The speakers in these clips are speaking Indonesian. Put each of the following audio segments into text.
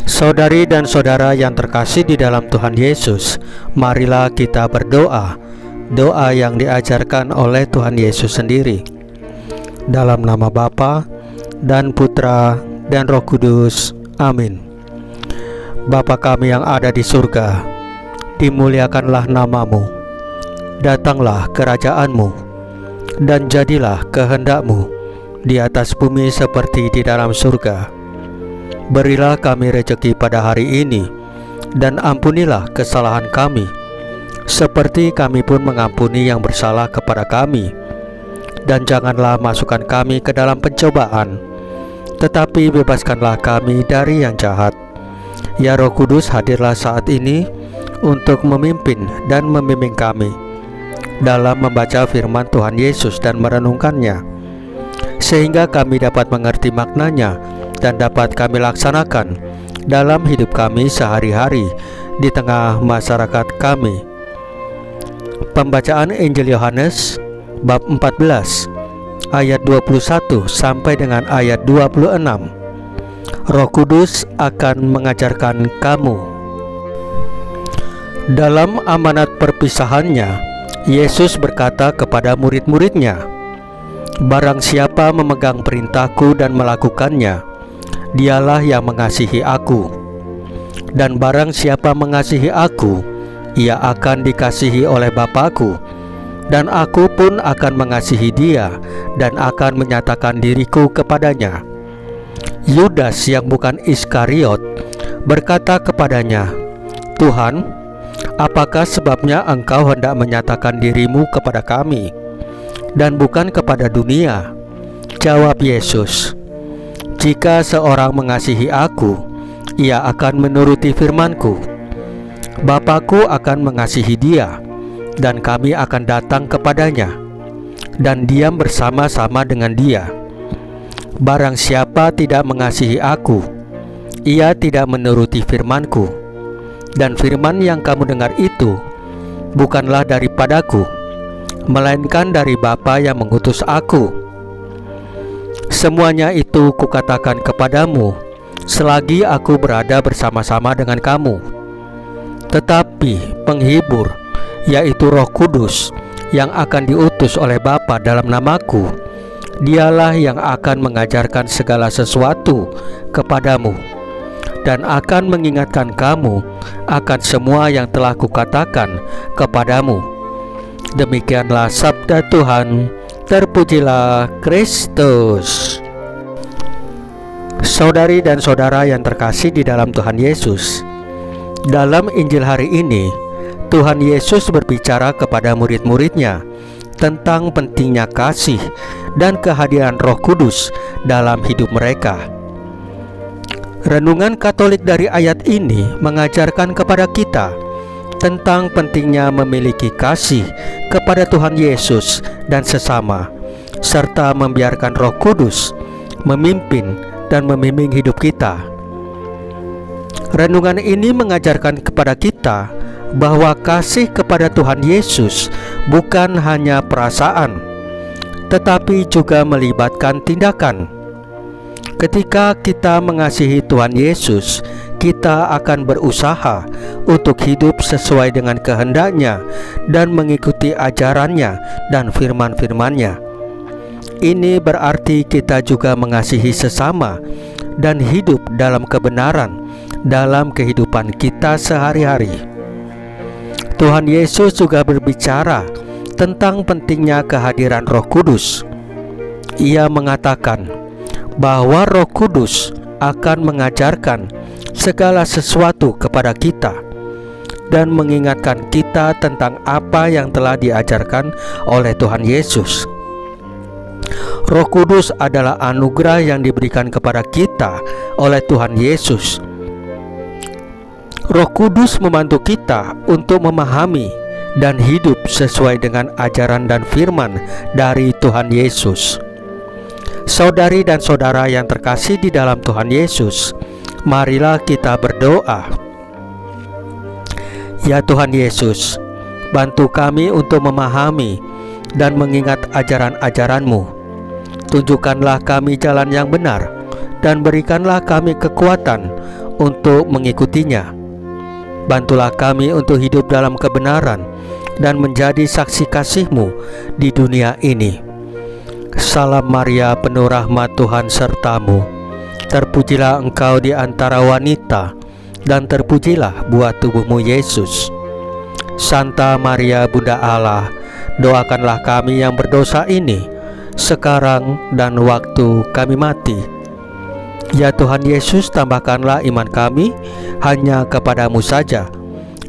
Saudari dan saudara yang terkasih di dalam Tuhan Yesus, marilah kita berdoa, doa yang diajarkan oleh Tuhan Yesus sendiri. Dalam nama Bapa dan Putra dan Roh Kudus, amin. Bapa kami yang ada di surga, dimuliakanlah namamu, datanglah kerajaanmu, dan jadilah kehendak-Mu di atas bumi seperti di dalam surga. Berilah kami rejeki pada hari ini, dan ampunilah kesalahan kami, seperti kami pun mengampuni yang bersalah kepada kami. Dan janganlah masukkan kami ke dalam pencobaan, tetapi bebaskanlah kami dari yang jahat. Ya Roh Kudus, hadirlah saat ini untuk memimpin dan membimbing kami dalam membaca firman Tuhan Yesus dan merenungkannya, sehingga kami dapat mengerti maknanya dan dapat kami laksanakan dalam hidup kami sehari-hari di tengah masyarakat kami. Pembacaan Injil Yohanes bab 14 ayat 21 sampai dengan ayat 26. Roh Kudus akan mengajarkan kamu. Dalam amanat perpisahannya, Yesus berkata kepada murid-muridnya, "Barang siapa memegang perintahku dan melakukannya, dialah yang mengasihi aku. Dan barang siapa mengasihi aku, ia akan dikasihi oleh Bapa-Ku. Dan aku pun akan mengasihi dia dan akan menyatakan diriku kepadanya." Yudas yang bukan Iskariot berkata kepadanya, "Tuhan, apakah sebabnya engkau hendak menyatakan dirimu kepada kami dan bukan kepada dunia?" Jawab Yesus, "Jika seorang mengasihi aku, ia akan menuruti firman-Ku. Bapa-Ku akan mengasihi dia, dan kami akan datang kepadanya dan diam bersama-sama dengan dia. Barang siapa tidak mengasihi aku, ia tidak menuruti firman-Ku. Dan firman yang kamu dengar itu bukanlah daripadaku, melainkan dari Bapa yang mengutus aku. Semuanya itu kukatakan kepadamu selagi aku berada bersama-sama dengan kamu. Tetapi penghibur, yaitu Roh Kudus, yang akan diutus oleh Bapa dalam namaku, dialah yang akan mengajarkan segala sesuatu kepadamu dan akan mengingatkan kamu akan semua yang telah kukatakan kepadamu." Demikianlah sabda Tuhan. Terpujilah Kristus. Saudari dan saudara yang terkasih di dalam Tuhan Yesus, dalam Injil hari ini Tuhan Yesus berbicara kepada murid-muridnya tentang pentingnya kasih dan kehadiran Roh Kudus dalam hidup mereka. Renungan Katolik dari ayat ini mengajarkan kepada kita tentang pentingnya memiliki kasih kepada Tuhan Yesus dan sesama, serta membiarkan Roh Kudus memimpin dan membimbing hidup kita. Renungan ini mengajarkan kepada kita bahwa kasih kepada Tuhan Yesus bukan hanya perasaan, tetapi juga melibatkan tindakan. Ketika kita mengasihi Tuhan Yesus, kita akan berusaha untuk hidup sesuai dengan kehendak-Nya dan mengikuti ajaran-Nya dan firman-firman-Nya. Ini berarti kita juga mengasihi sesama dan hidup dalam kebenaran dalam kehidupan kita sehari-hari. Tuhan Yesus juga berbicara tentang pentingnya kehadiran Roh Kudus. Ia mengatakan bahwa Roh Kudus akan mengajarkan segala sesuatu kepada kita dan mengingatkan kita tentang apa yang telah diajarkan oleh Tuhan Yesus. Roh Kudus adalah anugerah yang diberikan kepada kita oleh Tuhan Yesus. Roh Kudus membantu kita untuk memahami dan hidup sesuai dengan ajaran dan firman dari Tuhan Yesus. Saudari dan saudara yang terkasih di dalam Tuhan Yesus, marilah kita berdoa. Ya Tuhan Yesus, bantu kami untuk memahami dan mengingat ajaran-ajaran-Mu. Tunjukkanlah kami jalan yang benar dan berikanlah kami kekuatan untuk mengikutinya. Bantulah kami untuk hidup dalam kebenaran dan menjadi saksi kasih-Mu di dunia ini. Salam Maria, penuh rahmat, Tuhan sertamu. Terpujilah engkau di antara wanita, dan terpujilah buah tubuhmu Yesus. Santa Maria Bunda Allah, doakanlah kami yang berdosa ini, sekarang dan waktu kami mati. Ya Tuhan Yesus, tambahkanlah iman kami hanya kepadamu saja,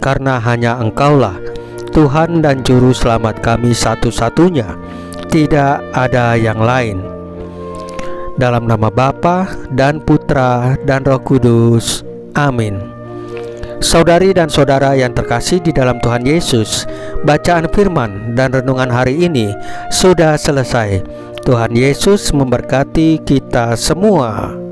karena hanya Engkaulah Tuhan dan Juru Selamat kami satu-satunya, tidak ada yang lain. Dalam nama Bapa dan Putra dan Roh Kudus. Amin. Saudari dan saudara yang terkasih di dalam Tuhan Yesus, bacaan firman dan renungan hari ini sudah selesai. Tuhan Yesus memberkati kita semua.